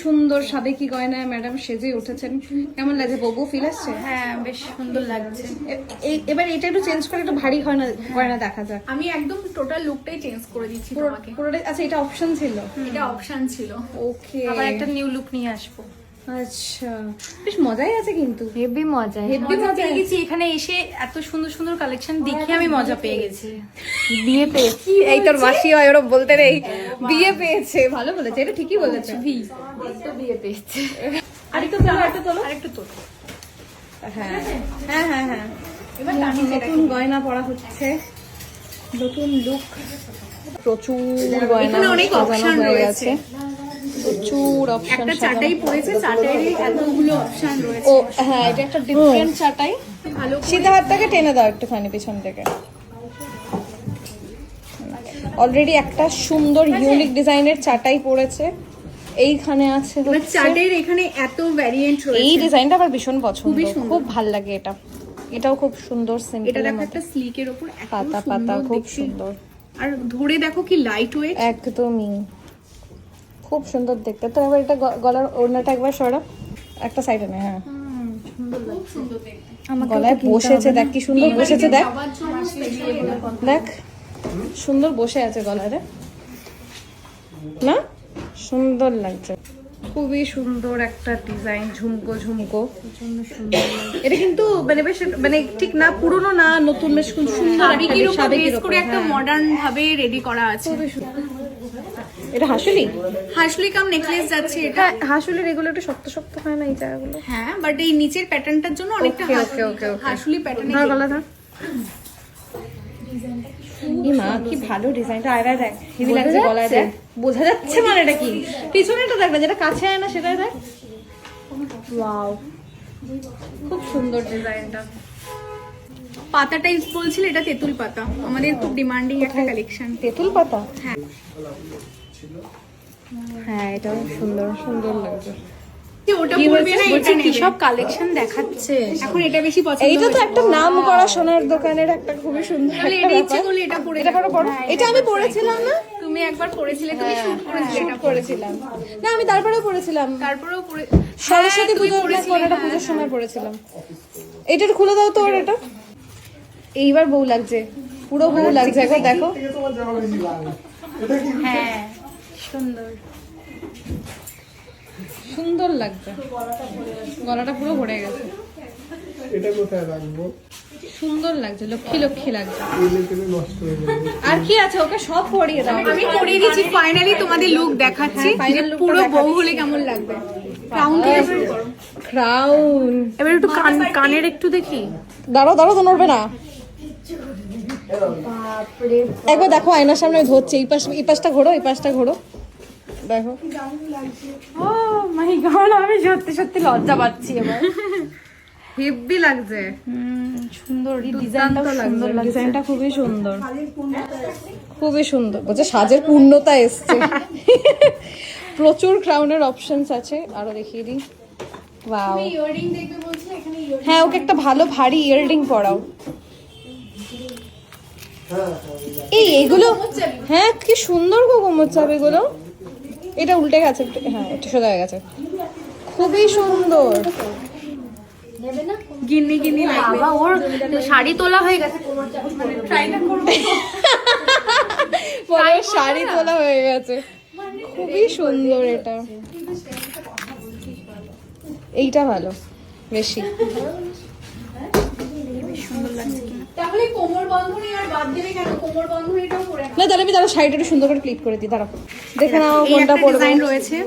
সুন্দর সাবেকি গয়নায় ম্যাডাম সেজে উঠেছেন, কেমন লাগছে? বউ ফিল আসছে? হ্যাঁ বেশ সুন্দর লাগছে। এবার এটা একটু চেঞ্জ করে একটু ভারী গয়না গয়না দেখা যাক। আমি একদম টোটাল লুকটাই চেঞ্জ করে দিচ্ছি তোমাকে। পুরোটাই আচ্ছা, এটা অপশন ছিল? এটা অপশন ছিল। ওকে, আবার একটা নিউ লুক নিয়ে আসবো। আচ্ছা, বেশ মজাই আছে কিন্তু। হেভি মজা, হেভি মজা মজা পেয়ে গেছি এখানে এসে, এত সুন্দর সুন্দর কালেকশন দেখে আমি মজা পেয়ে গেছি। বিয়ে পেয়েছি। এই তোর মাসি হয় ওরা বলতে নেই, বিয়ে পেয়েছে। ভালো বলেছে, এটা ঠিকই বলেছে। তো বিয়ে পেয়েছে। আরেকটু তোলো, আরেকটু তোলো, আরেকটু তোলো। হ্যাঁ হ্যাঁ হ্যাঁ হ্যাঁ। এবার নতুন গয়না পরা হচ্ছে, নতুন লুক। প্রচুর গয়না এখানে অনেক সাজানো অপশন হয়ে রয়েছে। গেছে, প্রচুর অপশন। একটা চাটাই পড়েছে, চাটাইয়ের এতগুলো অপশন রয়েছে। ও হ্যাঁ, এটা একটা ডিফারেন্ট চাটাই। ভালো সিধা হাতটাকে টেনে দাও একটুখানি পিছন থেকে। অলরেডি একটা সুন্দর ইউনিক ডিজাইনের চাটাই পড়েছে। এইখানে আছে হচ্ছে চাটের এখানে এত ভ্যারিয়েন্ট রয়েছে। এই ডিজাইনটা আমার ভীষণ পছন্দ, খুবই সুন্দর। খুব ভাল লাগে এটা। এটাও খুব সুন্দর, সিম্পল, এটা দেখো একটা স্লিকের উপর এত পাতা পাতা, সুন্দর খুব দেখতে। সুন্দর। আর ধরে দেখো কি লাইট ওয়েট। একদমই খুব সুন্দর দেখতে। তো এবার এটা গলার ওড়নাটা একবার সরা, একটা সাইডে নে। হ্যাঁ, খুব সুন্দর দেখতে। গলায় বসেছে, দেখ কি সুন্দর বসেছে, দেখ সবার জন্য specially দেখ সুন্দর বসে আছে গলায় রে, না সুন্দর লাগছে। খুবই সুন্দর একটা ডিজাইন, ঝুমকো ঝুমকো। এটা কিন্তু মানে বেশ মানে ঠিক না পুরনো না নতুন, বেশ সুন্দর সাবেকির উপর সাবেকির বেস করে উপর, একটা হ্যাঁ। মডার্ন ভাবে রেডি করা আছে। এটা হাসুলি, হাসলি কাম নেকলেস যাচ্ছে এটা। হ্যাঁ হাসুলির এগুলো একটু শক্ত শক্ত হয় না এই জায়গাগুলো? হ্যাঁ বাট এই নিচের প্যাটার্নটার জন্য অনেকটা Okay, okay, okay, okay. হাসলি প্যাটার্ন। ধর গলা ধর। এই মা কি ভালো ডিজাইনটা, আয়রা দেখ হেভি লাগছে গলায়, দেখ বোঝা যাচ্ছে মানে এটা কি। পিছনেটা দেখ না, যেটা কাছে আয় না সেটাই দেখ। ওয়াও, খুব সুন্দর ডিজাইনটা। পাতা টাইপস বলছিল, এটা তেঁতুল পাতা, আমাদের খুব ডিমান্ডিং একটা কালেকশন। তেঁতুল পাতা, হ্যাঁ হ্যাঁ এটাও সুন্দর, সুন্দর লাগছে। ওটা কি পড়বে হয়েছে? না, বলছি এটা কি নেবে। সব কালেকশন দেখাচ্ছে এখন এটা বেশি পছন্দ। এইটা তো হয়েছে। একটা নাম করা সোনার দোকানের একটা খুবই সুন্দর তাহলে একটা এটা ইচ্ছে ব্যাপার। করলে এটা পরে এটা পরো পরো। এটা আমি পরেছিলাম না, তুমি একবার পরেছিলে, তুমি শুট করেছিলে শুট এটা। করেছিলাম না আমি, তারপরেও পরেছিলাম তারপরেও পরে সরস্বতী তুমি পুজোর পরেছিলে, পনেরোটা হ্যাঁ, পুজোর সময় পরেছিলাম। এটা একটু খুলে দাও তো ওর, এটা এইবার বউ লাগছে, পুরো বউ লাগছে, একবার দেখো। হ্যাঁ সুন্দর। সুন্দর লাগছে, গলাটা পুরো ভরে গেছে, এটা কোথায় রাখবো? সুন্দর লাগছে, লক্ষ্মী লক্ষ্মী লাগছে। তেলে তেলে নষ্ট হয়ে যাবে। আর কি আছে, ওকে সব পরিয়ে দাও। আমি পরিয়ে দিচ্ছি, ফাইনালি তোমাদের লুক দেখাচ্ছি, হ্যাঁ, final যে lookটা পুরো বউ দেখাচ্ছি। হলে কেমন লাগবে। ক্রাউন থেকে শুরু করো। ক্রাউন, এবার একটু কানের একটু দেখি। দাঁড়াও দাঁড়াও, তো নড়বে না। একবার দেখো আয়নার সামনে ধরছে, এই পাশটা ঘোরো, এই পাশটা ঘোরো, দেখো। ও মাই গড, আমি সত্যি সত্যি লজ্জা পাচ্ছি এবার। হেভি লাগছে, সুন্দর ডিজাইনটা ডিজাইনটা সুন্দর লাগছে। ডিজাইনটা খুবই সুন্দর, খুবই সুন্দর। বলছে সাজের পূর্ণতা এসছে। প্রচুর ক্রাউনের অপশনস আছে, আরো দেখিয়ে দিই। ওয়াও, ইয়াররিং দেখবে বলছিলে, এখানে হ্যাঁ ওকে একটা ভালো ভারী ইয়াররিং পরাও। এইগুলো হ্যাঁ কি সুন্দর গো কোমর চাপ এগুলো। এটা উল্টে গেছে, হ্যাঁ এটা সোজা হয়ে গেছে, খুবই সুন্দর। গিন্নি গিন্নি লাগবে। বাবা ওর শাড়ি তোলা হয়ে গেছে। ট্রাইটা করবো। পরে শাড়ি তোলা হয়ে গেছে, খুবই সুন্দর এটা। এইটা ভালো বেশি। তাহলে কোমর বন্ধনী আর বাদ দেবে কেন? কোমর বন্ধনীটাও পরে নাও। না তাহলে আমি তারা শাড়িটা একটু সুন্দর করে ক্লিপ করে দিই, দাঁড়াও দেখে নাও এই কোনটা একটা পরবো। ডিজাইন রয়েছে,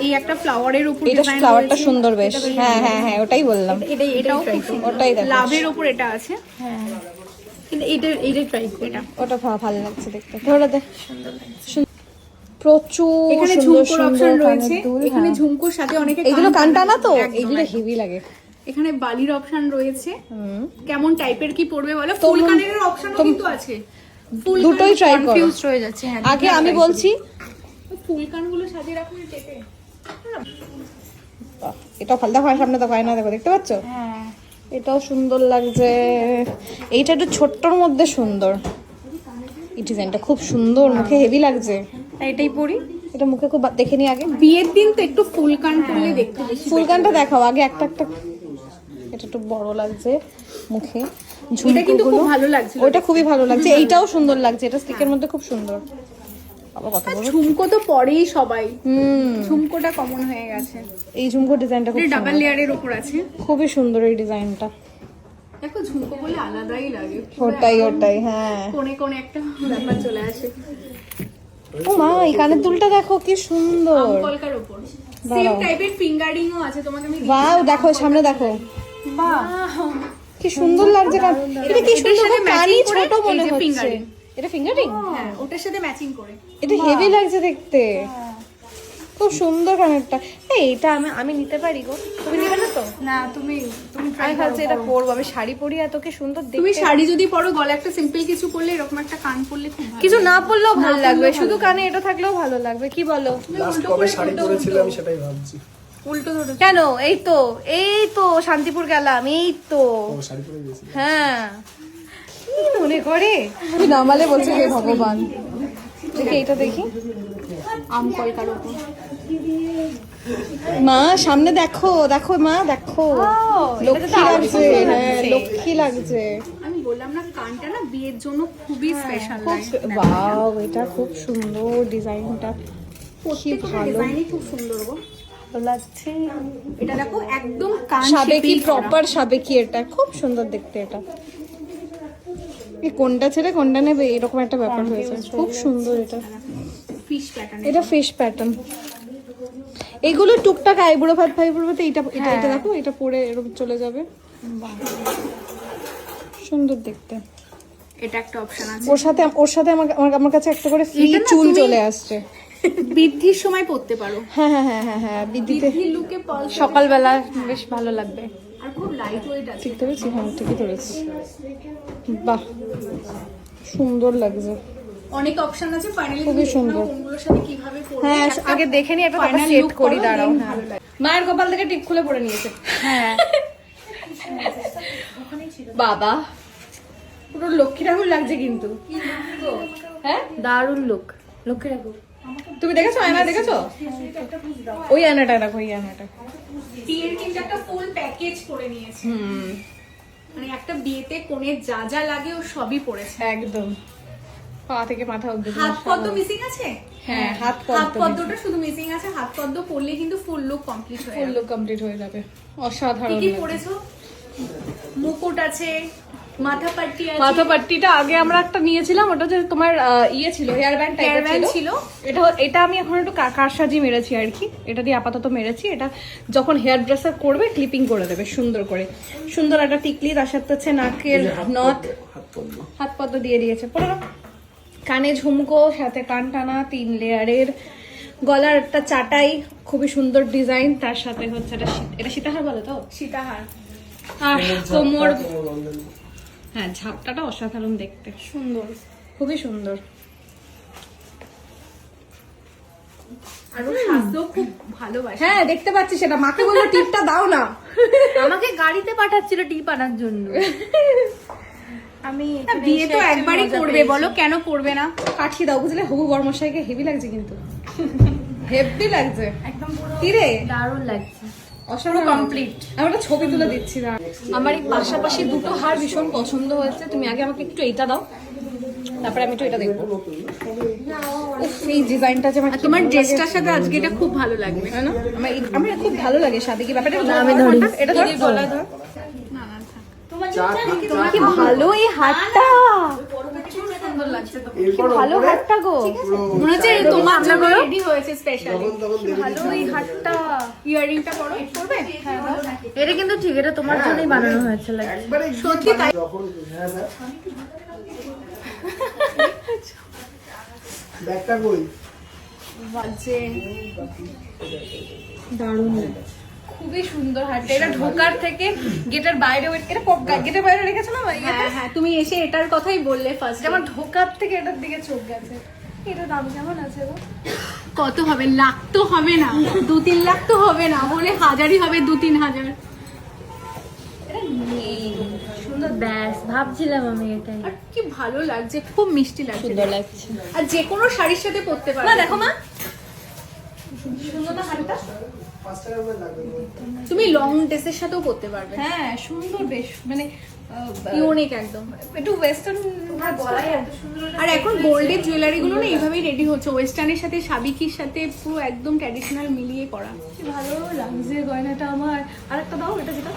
এই একটা ফ্লাওয়ারের উপর এটা ডিজাইন ফ্লাওয়ারটা সুন্দর বেশ, হ্যাঁ হ্যাঁ হ্যাঁ ওটাই বললাম, এটাও খুব সুন্দর। ওটাই দেখো। লাভের উপর এটা আছে। হ্যাঁ কিন্তু এইটা ট্রাই করো। এটা ওটা ভালো লাগছে দেখতে, ধরে দে। প্রচুর এখানে সুন্দর ঝুমকোর সুন্দর অপশন রয়েছে, কানের দুল, এখানে হ্যাঁ। ঝুমকোর সাথে অনেকে এগুলো কান কানটা না তো, একদম, এগুলো একদম। হেভি লাগে। এখানে বালির অপশন রয়েছে, কেমন টাইপের কি পড়বে বলো। ফুল কানের অপশনও কিন্তু আছে। ফুল দুটোই ট্রাই করো। কনফিউজ হয়ে যাচ্ছে। হ্যাঁ আগে আমি বলছি ফুল কানগুলো সাজিয়ে রাখুন টেপে। বাহ, এটা ফালদা হয় সামনে তো হয় না, দেখো দেখতে পাচ্ছ, হ্যাঁ এটাও সুন্দর লাগছে। এইটা একটু ছোট্টর মধ্যে সুন্দর, এই ডিজাইনটা খুব সুন্দর, মুখে হেভি লাগছে। এটাই পরি। এটা মুখে খুব দেখে নি আগে। বিয়ের দিন তো একটু ফুল কান করলে দেখতে বেশি ফুলকানটা দেখাও আগে একটা একটা। এটা একটু বড় লাগছে মুখে। এটা কিন্তু খুব ঝুমকোগুলো ভালো লাগছে। ওটা খুবই ভালো লাগছে, এইটাও সুন্দর লাগছে, এটা স্টিকের মধ্যে খুব সুন্দর। আবার কত বড়। ঝুমকো তো পরেই সবাই, হুম, ঝুমকোটা কমন হয়ে গেছে। এই ঝুমকো ডিজাইনটা খুব ডাবল সুন্দর, লেয়ারের উপর আছে। খুবই সুন্দর এই ডিজাইনটা। দেখো ঝুমকো বলে আলাদাই লাগে, ওটাই ওটাই, হ্যাঁ। কোণে কোণে একটা ব্যাপার চলে আসে। ও মা, এই কানের দুলটা দেখো কি সুন্দর। কলকার উপর সেম টাইপের ফিঙ্গারিংও আছে, তোমাকে আমি ওয়াও, দেখো সামনে দেখো, বাহ কি সুন্দর লাগছে কান। এটা কি এটার সুন্দর, সাথে কানই matching করে ছোট মনে এই যে হচ্ছে। fingering। এটা ফিঙ্গারিং, হ্যাঁ ওটার সাথে ম্যাচিং করে। এটা হেভি লাগছে দেখতে, খুব সুন্দর কানেরটা। এই এটা আমি নিতে পারি গো, তুমি নিবে না তো? না তুমি আমি ভাবছি এটা পরবো, আমি শাড়ি পরি এত কি সুন্দর তুমি দেখতে। শাড়ি যদি পরো, গলা একটা সিম্পল কিছু পরলে, এরকম একটা কান পরলে খুব ভালো। কিছু না পরলেও ভালো লাগবে, শুধু কানে এটা থাকলেও ভালো লাগবে, কি বলো? লাস্ট কবে শাড়ি পরেছিলে আমি সেটাই ভাবছি। উল্টো ধরে কেন, এই তো শান্তিপুর গেলাম, এই তো। ও শাড়ি পরে গেছি। হ্যাঁ, কি মনে করে তুই নামালে বলছে হে ভগবান। দেখি এইটা দেখি, আম কলকার উপর। মা সামনে দেখো, দেখো মা দেখো, লক্ষ্মী লাগছে, হ্যাঁ লক্ষ্মী লাগছে। আমি বললাম না, কানটা না বিয়ের জন্য খুবই স্পেশাল খুব লাগে। ওয়াও, এটা খুব সুন্দর ডিজাইনটা, প্রত্যেকটা ভালো। ডিজাইনই খুব সুন্দর গো, ভালো লাগছে। এটা দেখো একদম কান সাবেকি, প্রপার সাবেকি, এটা খুব সুন্দর দেখতে। এটা এই কোনটা ছেড়ে কোনটা নেবে এরকম একটা ব্যাপার হয়েছে, খুব সুন্দর। এটা ফিশ প্যাটার্ন। এটা ফিশ প্যাটার্ন। এগুলো টুকটাক আইবুড়ো ভাত ফাইবুড়োতে এটা এটা এটা দেখো, এটা পরে এরকম চলে যাবে, সুন্দর দেখতে। এটা একটা অপশন আছে। ওর সাথে আমার কাছে একটা করে ফ্রি এটা না চুল তুমি- চলে আসছে। বৃদ্ধির সময় পরতে পারো, হ্যাঁ হ্যাঁ হ্যাঁ হ্যাঁ হ্যাঁ, বিদ্যুতে বৃদ্ধির লুকে পালস। সকালবেলা বেশ ভালো লাগবে। আর খুব লাইট ওয়েট আছে। ঠিক ধরেছি, হ্যাঁ ঠিকই ধরেছি। বাহ, সুন্দর লাগছে। অনেক অপশন আছে, ফাইনালি খুবই সুন্দর। কোনগুলোর সাথে কিভাবে পরবে। হ্যাঁ, একটা আগে দেখে নিই, এটা final সেট look করি, করো, দাঁড়াও। then হ্যাঁ, ভালো লাগে। মায়ের কপাল থেকে টিপ খুলে পরে নিয়েছে। হ্যাঁ বাবা, পুরো লক্ষ্মী ঠাকুর লাগছে কিন্তু। হ্যাঁ, দারুণ লুক, লক্ষ্মী ঠাকুর। তুমি দেখেছো আয়না, দেখেছো? ওই আয়নাটা দেখো, ওই আয়নাটা। বিয়ের কিন্তু একটা ফুল প্যাকেজ করে নিয়েছে, মানে একটা বিয়েতে কোণের যা যা লাগে ও সবই পড়েছে। একদম পা থেকে মাথা অবধি। হাত পদ্ম মিসিং আছে। হ্যাঁ, হাত হাত পদ্ম পদ্মটা শুধু মিসিং আছে, হাত পদ্ম পরলে কিন্তু ফুল লুক কমপ্লিট হয়ে ফুল যাবে। লুক কমপ্লিট হয়ে যাবে, কি অসাধারণ কি লাগছে। পরেছো? মুকুট আছে, মাথা পাট্টি আছে, মাথা পাট্টিটা আগে আমরা একটা নিয়েছিলাম, ওটা যে তোমার ইয়ে ছিল, হেয়ার ব্যান্ড হেয়ার টাইপের ব্যান্ড ছিল। ছিল। এটা আমি এখন একটু কারসাজি মেরেছি আর কি, এটা দিয়ে আপাতত মেরেছি। এটা যখন হেয়ার ড্রেসার করবে ক্লিপিং করে দেবে সুন্দর করে, সুন্দর একটা টিকলি, তার সাথে হচ্ছে নাকের নথ, হাত পদ্ম দিয়ে দিয়েছে। পরে নাও। কানে ঝুমকো, সাথে কান টানা, 3 লেয়ারের, গলার একটা চাটাই, খুবই সুন্দর ডিজাইন, তার সাথে হচ্ছে এটা সীতাহার বলে তো, সীতাহার। আর কোমর, বন্ধন। হ্যাঁ ঝাপটাটা অসাধারণ দেখতে, সুন্দর। খুবই সুন্দর। আর ও স্বাস্থ্য খুব ভালোবাসে। হ্যাঁ দেখতে পাচ্ছি, সেটা মাকে বললো টিপটা দাও না। আমাকে গাড়িতে পাঠাচ্ছিল টিপ আনার জন্য। আমি না, বিয়ে তো একবারই করবে, বলো কেন করবে না? কাঠিয়ে দাও, বুঝলে? হবু বর্মশাইকে হেভি লাগছে কিন্তু, হেভি লাগছে একদম পুরো কি রে, দারুণ লাগছে। অসাধারণ কমপ্লিট। আমি একটা ছবি তুলে দিচ্ছি না। আমার এই পাশাপাশি দুটো হার ভীষণ পছন্দ হয়েছে। তুমি আগে আমাকে একটু এইটা দাও, তারপরে আমি একটু এটা দেখবো। উফ, এই ডিজাইনটা যে আমার আর তোমার ড্রেসটার সাথে আজকে এটা খুব ভালো লাগবে। না আমার খুব ভালো লাগে সাদে কি ব্যাপারটা। আমি ধরি, এটা ধর, গলা ধর। না না থাক। কি ভালো এই হাতটা, সুন্দর লাগছে তো। কি ভালো হাতটা গো, মনে হচ্ছে তোমার জন্য রেডি হয়েছে স্পেশালি। তখন দেখবি ভালো এই হাতটা। ইয়ারিংটা পরো, করবে? এটা কিন্তু ঠিক, এটা তোমার জন্যই বানানো হয়েছে লাগে। একবারে সত্যি তাই। যখন হ্যাঁ হ্যাঁ ব্যাগটা কই? বাজে। দারুণ, খুবই সুন্দর হাতটা। এটা ঢোকার থেকে গেটের বাইরে, এটা গেটের বাইরে রেখেছো না? হ্যাঁ হ্যাঁ, তুমি এসে এটার কথাই বললে ফার্স্ট। যেমন ঢোকার থেকে এটার দিকে চোখ গেছে। এটা দাম কেমন আছে গো? কত হবে? লাখ তো হবে না, 2-3 লাখ তো হবে না, বলে হাজারই হবে, 2-3 হাজার। সুন্দর, ব্যাস ভাবছিলাম আমি এটাই। আর কি ভালো লাগছে, খুব মিষ্টি লাগছে। সুন্দর লাগছে। আর যে কোনো শাড়ির সাথে পরতে না পারবে। দেখো মা, সুন্দর না হাড়িটা? 5 টাকা করে লাগবে। তুমি লং ড্রেসের সাথেও পরতে পারবে, হ্যাঁ সুন্দর বেশ, মানে ইউনিক একদম। একটু ওয়েস্টার্ন গলায় এত সুন্দর। আর এখন গোল্ডের জুয়েলারি গুলো না এইভাবেই রেডি হচ্ছে, ওয়েস্টার্নের সাথে সাবিকির সাথে পুরো একদম ট্র্যাডিশনাল মিলিয়ে করা। কি ভালো লাগছে গয়নাটা আমার। আরেকটা দাও, এটা যেটা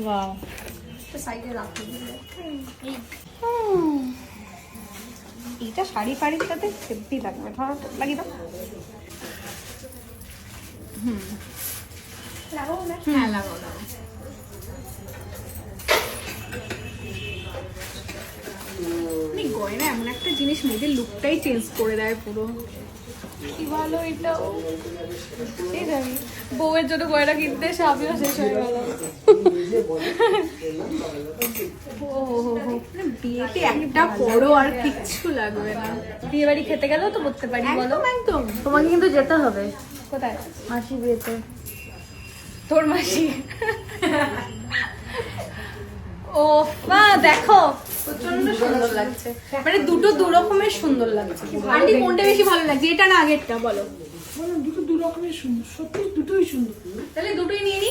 ওয়াও, সাইডে রাখো। এইটা শাড়ি ফাড়ির সাথে হেভি লাগবে, ধরো লাগিয়ে দাও। লাগাও না? হ্যাঁ লাগাও লাগাও। মানে গয়না এমন একটা জিনিস মেয়েদের লুকটাই চেঞ্জ করে দেয় পুরো। কি ভালো এটাও। এই জানি বউয়ের জন্য গয়না কিনতে এসে আমিও শেষ হয়ে গেল। মানে বিয়েতে একটা বড় আর কিচ্ছু লাগবে না। বিয়ে বাড়ি খেতে গেলেও তো করতে পারি, বলো? একদম একদম। তোমাকে কিন্তু যেতে হবে কোথায়? মাসি বিয়েতে। তোর মাসি? ও মা দেখো, প্রচন্ড সুন্দর লাগছে, মানে দুটো দু রকমের সুন্দর লাগছে। আন্টি কোনটা বেশি ভালো লাগছে, এটা না আগেরটা বলো? দুটো দু রকমের সুন্দর, সত্যি দুটোই সুন্দর। তাহলে দুটোই নিয়ে নি।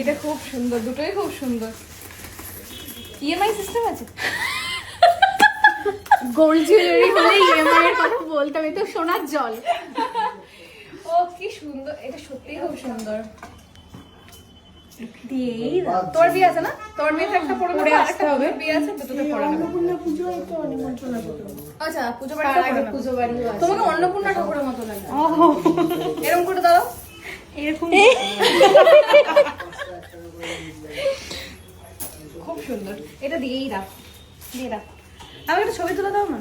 এটা খুব সুন্দর, দুটোই খুব সুন্দর। ইএমআই সিস্টেম আছে? গোল্ড জুয়েলারি হলে ইএমআই এর কথা বলতাম, এই তো সোনার জল। ও কি সুন্দর, এটা সত্যিই খুব সুন্দর। তোর বিয়ে আছে না? তোর বিয়েতে একটা পরে আসতে হবে। বিয়ে আছে, দুটোতে পড়া হবে। পুজোয় তো নিমন্ত্রণ আছে তো। আচ্ছা, পুজো বাড়িতে পড়া হবে। পুজো বাড়িও আছে। তোমাকে অন্নপূর্ণা ঠাকুরের মতো লাগে। এরকম করে দাও, এরকম। খুব সুন্দর, এটা দিয়েই রাখ, দিয়ে রাখ। আমাকে একটা ছবি তুলে দাও না।